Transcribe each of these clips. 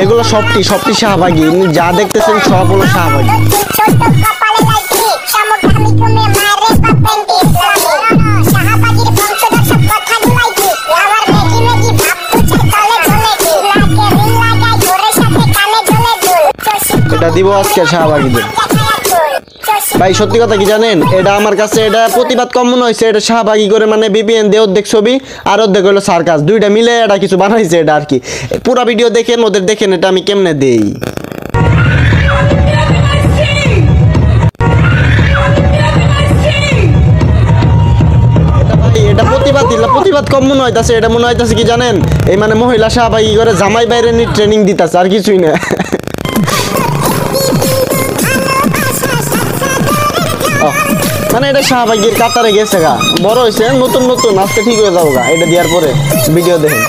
এগুলো সবটি শাহবাগী, যা দেখতেছেন সব হলো শাহবাগী। এটা দিব আজকে শাহবাগীদের। ভাই সত্যি কথা কি জানেন, এটা আমার কাছে এটা প্রতিবাদ কম মনে হয়েছে। এটা শাহবাগী করে মানে বিপিএন দিয়ে অর্ধেক ছবি আর অর্ধেক হলো সার্কাস, দুইটা মিলে এটা কিছু বানাইছে এটা আর কি। পুরো ভিডিও দেখেন, ওদের দেখেন এটা আমি কেমনে দেই। এটা প্রতিবাদ কম মনে হইতাছে। এটা মনে হইতাছে কি জানেন, এই মানে মহিলা শাহবাগী করে জামাই বাইরে নিয়ে ট্রেনিং দিতাছে, আর কিছুই না। মানে এটা শাহবাগীর কাতারে গেছে গা, বড় হয়েছে, নতুন আজকে ঠিক হয়ে যাবো গা। এটা দেওয়ার পরে ভিডিও দেখেন।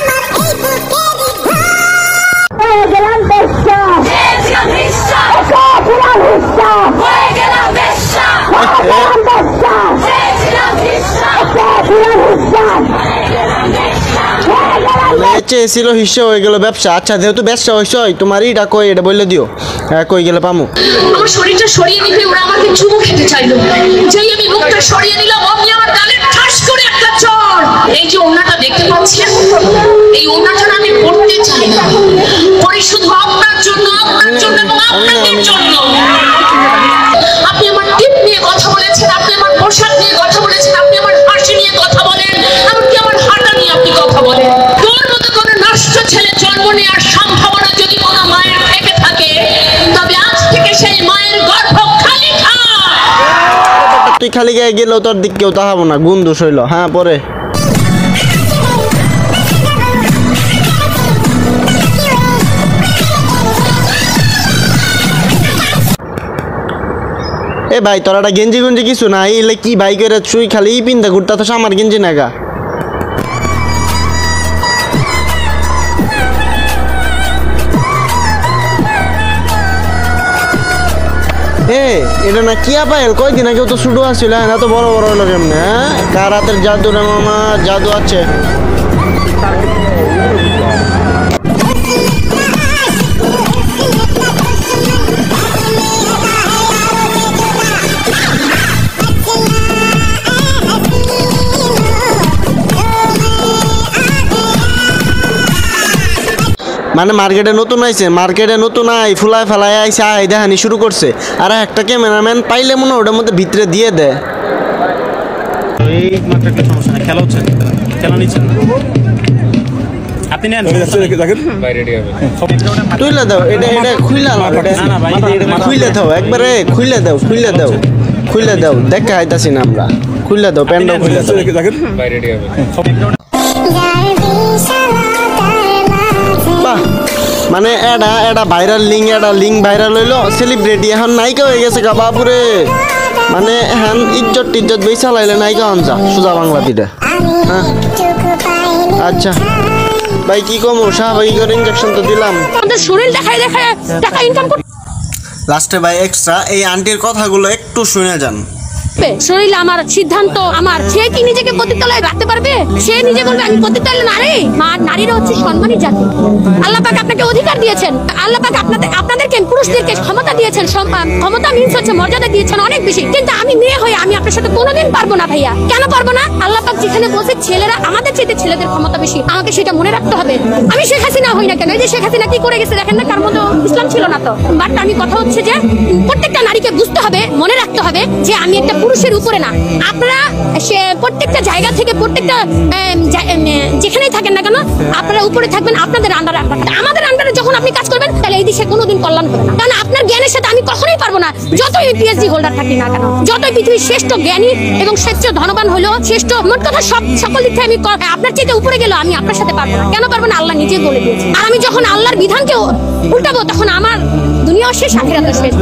চেয়েছিল হিস্সা হয়ে গেল ব্যবসা। আচ্ছা যেহেতু ব্যবসা হয়েছে, তোমার ইটা কই এটা বললে দিও, কই গেলে পামু। আমার শরীরটা সরিয়ে নিতে ওরা আমাকে চুমু খেতে চাইলো, যেই আমি মুখটা সরিয়ে নিলাম অমনি আমার গালে ঠাস করে একটা চড়। এই যে ওনাটা দেখতে পাচ্ছেন, এই ওনাটা আমি পড়তে চাই না, পড়ি শুধু আপনার জন্য এবং আপনাদের জন্য। আপনি আমার টিপ নিয়ে কথা বলেছেন, আপনি আমার পোশাক নিয়ে কথা বলেছেন, আপনি আমার হাসি নিয়ে কথা বলেন, এমনকি আমার হাঁটা নিয়ে আপনি কথা বলেন। তোর মতো কোনো নষ্ট ছেলে জন্ম নেওয়ার সম্ভাবনা যদি কোনো মায়ের থেকে থাকে, তবে আজ থেকে সেই মায়ের গর্ভ খালি থাক। তুই খালি গায়ে গেলেও তোর দিক কেউ তাহাবো না, গুণ দোষ হইল। হ্যাঁ পরে এ ভাই তোর একটা গেঞ্জি গুঞ্জি কিছু না, এলে কি ভাই করে চুই খালি পিনতে ঘুরতা, তো আমার গেঞ্জি নাগা। এটা না কি আপাইল, কয়দিন আগে তো শুরু আসছিল, না তো বড় হলো কেমনে? হ্যাঁ কার হাতের জাদু রে মামা, জাদু আছে। মানে মার্কেটে নতুন আই ফুলায় ফেলায় আইসে আই দেখানি শুরু করছে। আর একটা ক্যামেরাম্যান পাইলে মনে ওটার মধ্যে ভিতরে দিয়ে দেয়। খেলা হচ্ছে, খেলা নিচ্ছেন আপনি নেন, তুইলে দাও এটা খুইলে দাও, একবারে খুইলে দাও দেখা আইতাছি না আমরা, খুইলে দাও প্যান্টও খুইলে দাও। মানে এটা ভাইরাল লিঙ্ক ভাইরাল হইলো, সেলিব্রিটি এখন নায়িকা হয়ে গেছে গা বাপুরে। মানে এখন ইজ্জত বেশ চালাইলে নায়িকা হন যা সোজা বাংলাদেশে। হ্যাঁ আচ্ছা ভাই কি কমো, শাহবাগী করে ইনজেকশন তো দিলাম। শরীর দেখায় টাকা ইনকাম করতে লাস্টে ভাই এক্সট্রা এই আন্টির কথাগুলো একটু শুনে যান। শরীর আমার সিদ্ধান্ত আমার, সে কি নিজেকে পতিতালয়ে রাখতে পারবে? সে নিজে বলবে আমি পতিতালয় নারী। নারীরা হচ্ছে সম্মানী জাতি। আল্লাহ পাক আপনাকে অধিকার দিয়েছেন, আল্লাহ পাক আপনাদেরকে পুরুষদেরকে ক্ষমতা দিয়েছেন, ক্ষমতা মিন্স হচ্ছে মর্যাদা দিয়েছেন অনেক বেশি। কিন্তু আমি মেয়ে হয়ে আমি আপনার সাথে কোনোদিন পারবো না ভাইয়া। কেন পারবো না? আল্লাহ পাক যেখানে বলছে ছেলেরা আমাদের চাইতে ছেলেদের ক্ষমতা বেশি, আমাকে সেটা মনে রাখতে হবে। আমি শেখ হাসিনা হই না কেন, এই যে শেখ হাসিনা কি করে গেছে দেখেন না, তার মধ্যে ইসলাম ছিল না তো। বাট আমি কথা হচ্ছে যে প্রত্যেকটা নারীকে বুঝতে হবে, মনে রাখতে হবে যে আমি একটা পুরুষের উপরে না। আপনারা সে প্রত্যেকটা জায়গা থেকে প্রত্যেকটা যেখানেই থাকেন না কেন আপনারা উপরে থাকবেন, আপনাদের আন্ডারে। আমাদের আন্ডারে যখন আপনি কাজ করবেন তাহলে এই দেশে কোনোদিন কল্যাণ হবে না। কারণ আপনার জ্ঞানের সাথে আমি কখনোই পারবো না, যতই পিএইচডি হোল্ডার থাকি না কেন, যতই পৃথিবীর শ্রেষ্ঠ জ্ঞানী এবং শ্রেষ্ঠ ধনবান হলো, শ্রেষ্ঠ মোট কথা সকল দিক থেকে আমি আপনার চাইতে উপরে গেলেও আমি আপনার সাথে পারবো না। কেন পারবো না? আল্লাহ নিজে বলে দিয়েছে। আর আমি যখন আল্লাহর বিধানকে উল্টাবো তখন আমার দুনিয়াও শেষ, আখিরাতও শেষ।